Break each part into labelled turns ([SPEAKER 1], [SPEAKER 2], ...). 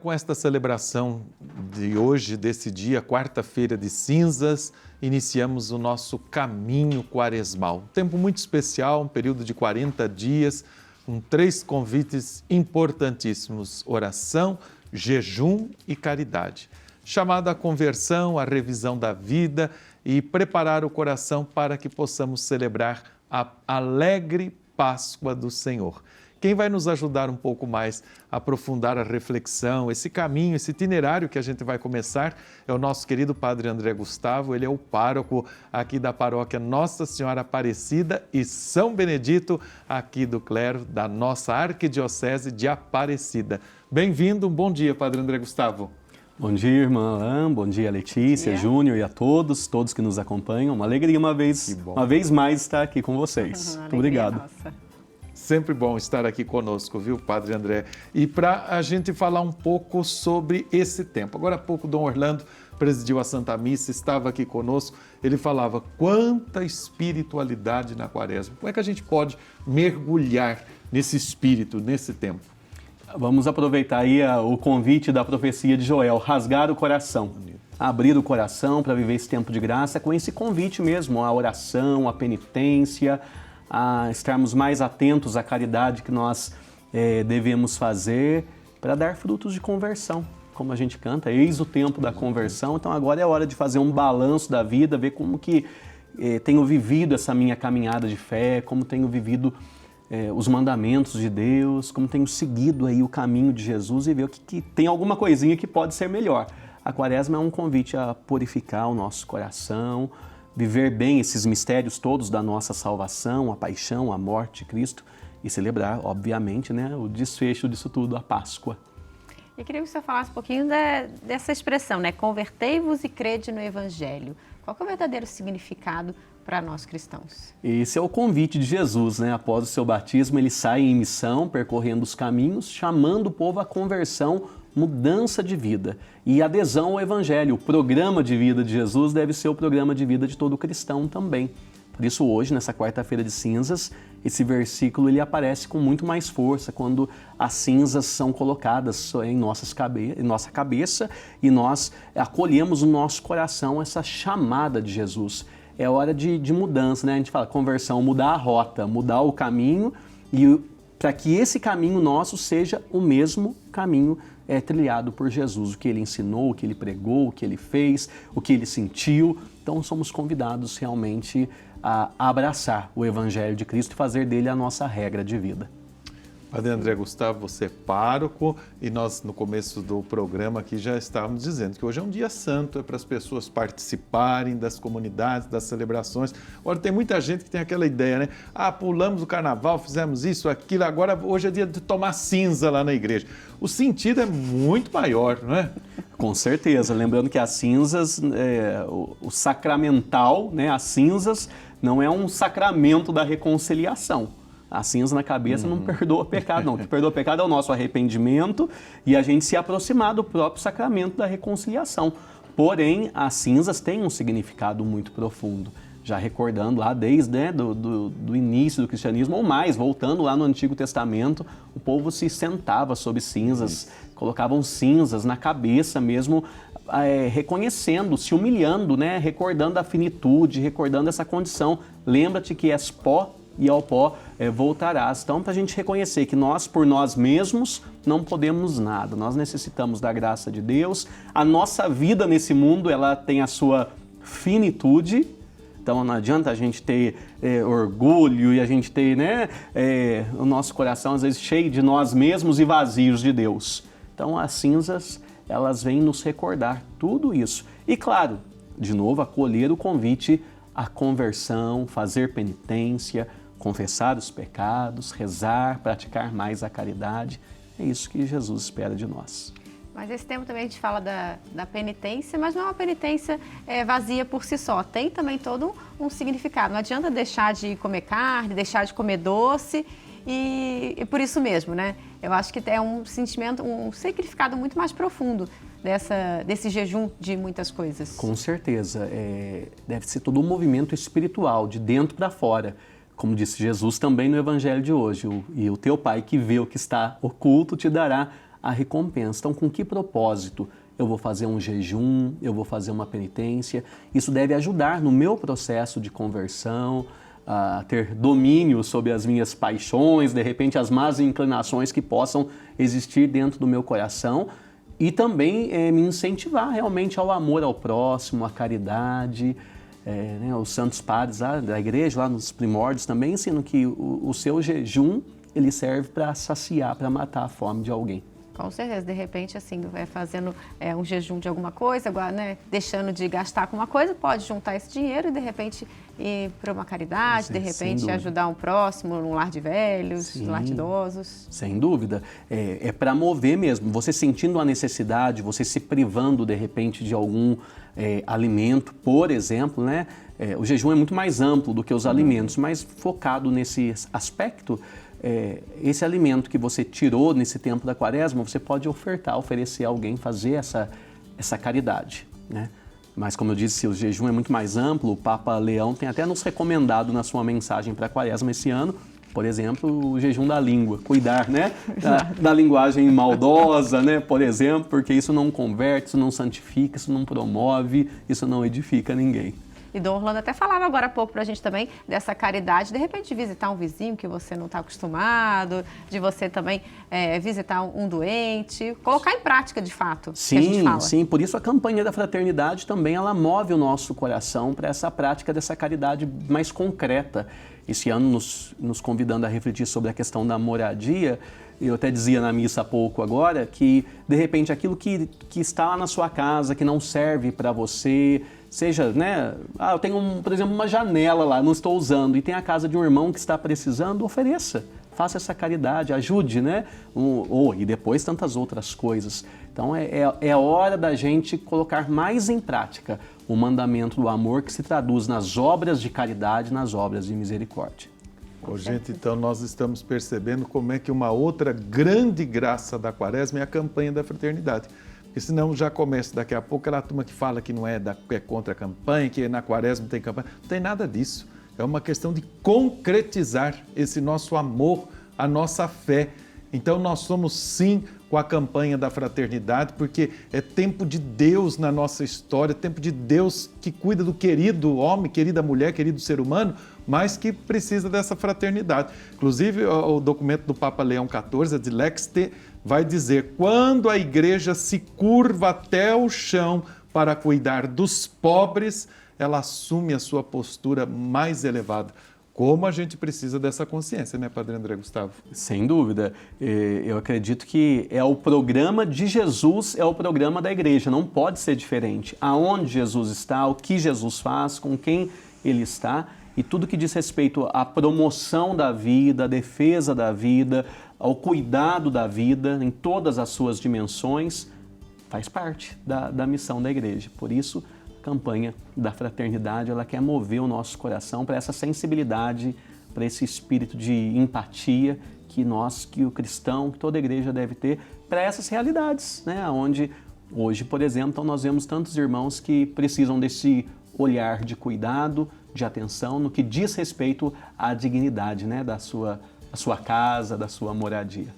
[SPEAKER 1] Com esta celebração de hoje, desse dia, quarta-feira de cinzas, iniciamos o nosso caminho quaresmal. Um tempo muito especial, um período de 40 dias, com 3 convites importantíssimos: oração, jejum e caridade. Chamada à conversão, à revisão da vida e preparar o coração para que possamos celebrar a alegre Páscoa do Senhor. Quem vai nos ajudar um pouco mais a aprofundar a reflexão, esse caminho, esse itinerário que a gente vai começar, é o nosso querido Padre André Gustavo. Ele é o pároco aqui da paróquia Nossa Senhora Aparecida e São Benedito, aqui do clero da nossa Arquidiocese de Aparecida. Bem-vindo, um bom dia, Padre André Gustavo.
[SPEAKER 2] Bom dia, irmã Alain, bom dia, Letícia, Júnior e a todos que nos acompanham. Uma alegria uma vez mais estar aqui com vocês. Muito obrigado.
[SPEAKER 3] Nossa.
[SPEAKER 1] Sempre bom estar aqui conosco, viu, Padre André? E para a gente falar um pouco sobre esse tempo. Agora há pouco, Dom Orlando presidiu a Santa Missa, estava aqui conosco, ele falava quanta espiritualidade na Quaresma. Como é que a gente pode mergulhar nesse espírito, nesse tempo?
[SPEAKER 2] Vamos aproveitar aí o convite da profecia de Joel, rasgar o coração. Abrir o coração para viver esse tempo de graça com esse convite mesmo, a oração, a penitência, a estarmos mais atentos à caridade que nós devemos fazer para dar frutos de conversão. Como a gente canta, eis o tempo da conversão, então agora é hora de fazer um balanço da vida, ver como que tenho vivido essa minha caminhada de fé, como tenho vivido os mandamentos de Deus, como tenho seguido aí o caminho de Jesus e ver o que tem alguma coisinha que pode ser melhor. A Quaresma é um convite a purificar o nosso coração, viver bem esses mistérios todos da nossa salvação, a paixão, a morte de Cristo e celebrar, obviamente, né, o desfecho disso tudo, a Páscoa.
[SPEAKER 3] Eu queria que você falasse um pouquinho dessa expressão, né? Convertei-vos e crede no Evangelho. Qual que é o verdadeiro significado para nós cristãos?
[SPEAKER 2] Esse é o convite de Jesus, né? Após o seu batismo, ele sai em missão, percorrendo os caminhos, chamando o povo à conversão, mudança de vida e adesão ao Evangelho. O programa de vida de Jesus deve ser o programa de vida de todo cristão também. Por isso hoje, nessa quarta-feira de cinzas, esse versículo ele aparece com muito mais força quando as cinzas são colocadas em nossa cabeça e nós acolhemos no nosso coração essa chamada de Jesus. É hora de mudança, né? A gente fala conversão, mudar a rota, mudar o caminho e para que esse caminho nosso seja o mesmo caminho trilhado por Jesus, o que ele ensinou, o que ele pregou, o que ele fez, o que ele sentiu. Então somos convidados realmente a abraçar o Evangelho de Cristo e fazer dele a nossa regra de vida.
[SPEAKER 1] Padre André Gustavo, você é pároco e nós no começo do programa aqui já estávamos dizendo que hoje é um dia santo, é para as pessoas participarem das comunidades, das celebrações. Agora tem muita gente que tem aquela ideia, né? Pulamos o carnaval, fizemos isso, aquilo, agora hoje é dia de tomar cinza lá na igreja. O sentido é muito maior, não é?
[SPEAKER 2] Com certeza, lembrando que as cinzas, o sacramental, né? As cinzas não é um sacramento da reconciliação. A cinza na cabeça não perdoa pecado, não. O que perdoa pecado é o nosso arrependimento e a gente se aproximar do próprio sacramento da reconciliação. Porém, as cinzas têm um significado muito profundo. Já recordando lá desde do início do cristianismo, ou mais, voltando lá no Antigo Testamento, o povo se sentava sob cinzas, colocavam cinzas na cabeça mesmo, reconhecendo, se humilhando, né? Recordando a finitude, recordando essa condição. Lembra-te que és pó e ao pó voltarás. Então, para a gente reconhecer que nós, por nós mesmos, não podemos nada. Nós necessitamos da graça de Deus. A nossa vida nesse mundo, ela tem a sua finitude. Então, não adianta a gente ter orgulho e a gente ter, né, o nosso coração, às vezes, cheio de nós mesmos e vazios de Deus. Então, as cinzas, elas vêm nos recordar tudo isso. E, claro, de novo, acolher o convite à conversão, fazer penitência, confessar os pecados, rezar, praticar mais a caridade. É isso que Jesus espera de nós.
[SPEAKER 3] Mas esse tempo também a gente fala da penitência, mas não é uma penitência vazia por si só. Tem também todo um significado. Não adianta deixar de comer carne, deixar de comer doce e por isso mesmo, né? Eu acho que é um sentimento, um significado muito mais profundo desse jejum de muitas coisas.
[SPEAKER 2] Com certeza. Deve ser todo um movimento espiritual, de dentro para fora. Como disse Jesus também no Evangelho de hoje, e o teu Pai que vê o que está oculto te dará a recompensa. Então, com que propósito? Eu vou fazer um jejum, eu vou fazer uma penitência. Isso deve ajudar no meu processo de conversão, a ter domínio sobre as minhas paixões, de repente as más inclinações que possam existir dentro do meu coração, e também me incentivar realmente ao amor ao próximo, à caridade. Né, os santos padres da igreja, lá nos primórdios, também ensinam que o seu jejum ele serve para saciar, para matar a fome de alguém.
[SPEAKER 3] Com certeza, de repente, assim, fazendo um jejum de alguma coisa, agora, né, deixando de gastar com uma coisa, pode juntar esse dinheiro e, de repente, ir para uma caridade,
[SPEAKER 2] Sim,
[SPEAKER 3] de repente, ajudar um próximo num lar de velhos, num lar de idosos.
[SPEAKER 2] Sem dúvida. É para mover mesmo. Você sentindo a necessidade, você se privando, de repente, de algum alimento, por exemplo, né? O jejum é muito mais amplo do que os alimentos, mas focado nesse aspecto, esse alimento que você tirou nesse tempo da quaresma, você pode oferecer a alguém, fazer essa caridade, né? Mas como eu disse, o jejum é muito mais amplo. O Papa Leão tem até nos recomendado na sua mensagem para a quaresma esse ano, por exemplo, o jejum da língua, cuidar, né, da linguagem maldosa, né, por exemplo, porque isso não converte, isso não santifica, isso não promove, isso não edifica ninguém.
[SPEAKER 3] E Dom Orlando até falava agora há pouco para a gente também dessa caridade, de repente visitar um vizinho que você não está acostumado, de você também visitar um doente, colocar em prática de fato.
[SPEAKER 2] Sim,
[SPEAKER 3] que a gente fala.
[SPEAKER 2] Sim, por isso a campanha da fraternidade também ela move o nosso coração para essa prática dessa caridade mais concreta. Esse ano nos convidando a refletir sobre a questão da moradia. Eu até dizia na missa há pouco agora que, de repente, aquilo que está lá na sua casa, que não serve para você, seja, né, eu tenho, por exemplo, uma janela lá, não estou usando, e tem a casa de um irmão que está precisando, ofereça, faça essa caridade, ajude, né, e depois tantas outras coisas. Então, é hora da gente colocar mais em prática o mandamento do amor que se traduz nas obras de caridade, nas obras de misericórdia.
[SPEAKER 1] Gente, então nós estamos percebendo como é que uma outra grande graça da quaresma é a campanha da fraternidade. Porque senão já começa daqui a pouco aquela turma que fala que não é contra a campanha, que na quaresma não tem campanha. Não tem nada disso. É uma questão de concretizar esse nosso amor, a nossa fé. Então nós somos sim com a campanha da fraternidade, porque é tempo de Deus na nossa história, tempo de Deus que cuida do querido homem, querida mulher, querido ser humano, mas que precisa dessa fraternidade. Inclusive, o documento do Papa Leão XIV, de Lex T, vai dizer: quando a igreja se curva até o chão para cuidar dos pobres, ela assume a sua postura mais elevada. Como a gente precisa dessa consciência, né, Padre André Gustavo?
[SPEAKER 2] Sem dúvida. Eu acredito que é o programa de Jesus, é o programa da igreja, não pode ser diferente. Aonde Jesus está, o que Jesus faz, com quem ele está, e tudo que diz respeito à promoção da vida, à defesa da vida, ao cuidado da vida, em todas as suas dimensões, faz parte da missão da igreja. Por isso, campanha da fraternidade, ela quer mover o nosso coração para essa sensibilidade, para esse espírito de empatia que o cristão, que toda a igreja deve ter para essas realidades, né? Onde hoje, por exemplo, então nós vemos tantos irmãos que precisam desse olhar de cuidado, de atenção no que diz respeito à dignidade, né, da sua casa, da sua moradia.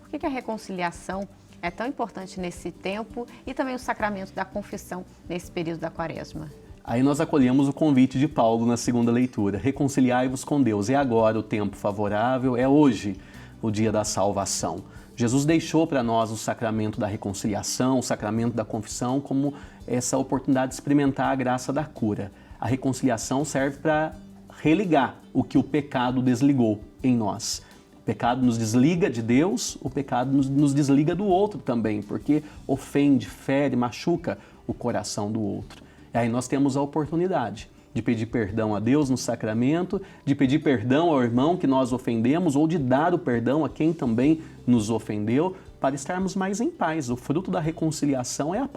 [SPEAKER 3] Por que a reconciliação é tão importante nesse tempo e também o sacramento da confissão nesse período da quaresma?
[SPEAKER 2] Aí nós acolhemos o convite de Paulo na segunda leitura. Reconciliai-vos com Deus. É agora o tempo favorável, é hoje o dia da salvação. Jesus deixou para nós o sacramento da reconciliação, o sacramento da confissão, como essa oportunidade de experimentar a graça da cura. A reconciliação serve para religar o que o pecado desligou em nós. O pecado nos desliga de Deus, o pecado nos desliga do outro também, porque ofende, fere, machuca o coração do outro. E aí nós temos a oportunidade de pedir perdão a Deus no sacramento, de pedir perdão ao irmão que nós ofendemos ou de dar o perdão a quem também nos ofendeu, para estarmos mais em paz. O fruto da reconciliação é a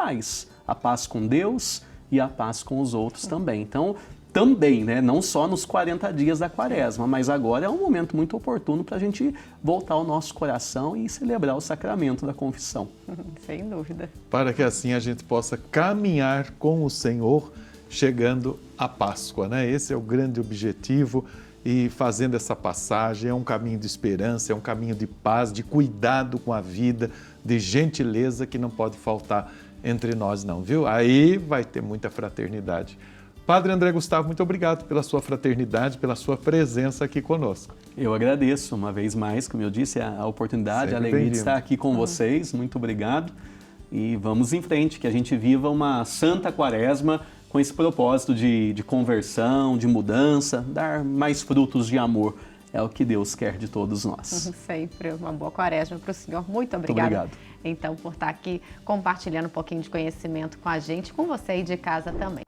[SPEAKER 2] paz com Deus e a paz com os outros também. Então, também, né? Não só nos 40 dias da quaresma, mas agora é um momento muito oportuno para a gente voltar ao nosso coração e celebrar o sacramento da confissão.
[SPEAKER 3] Sem dúvida.
[SPEAKER 1] Para que assim a gente possa caminhar com o Senhor chegando à Páscoa, né? Esse é o grande objetivo e fazendo essa passagem. É um caminho de esperança, é um caminho de paz, de cuidado com a vida, de gentileza que não pode faltar entre nós não, viu? Aí vai ter muita fraternidade. Padre André Gustavo, muito obrigado pela sua fraternidade, pela sua presença aqui conosco.
[SPEAKER 2] Eu agradeço uma vez mais, como eu disse, a oportunidade, a alegria de estar aqui com vocês. Muito obrigado. E vamos em frente, que a gente viva uma santa quaresma com esse propósito de conversão, de mudança, dar mais frutos de amor. É o que Deus quer de todos nós.
[SPEAKER 3] Sempre uma boa quaresma para o senhor. Muito obrigada.
[SPEAKER 2] Muito obrigado.
[SPEAKER 3] Então, por estar aqui compartilhando um pouquinho de conhecimento com a gente, com você aí de casa também.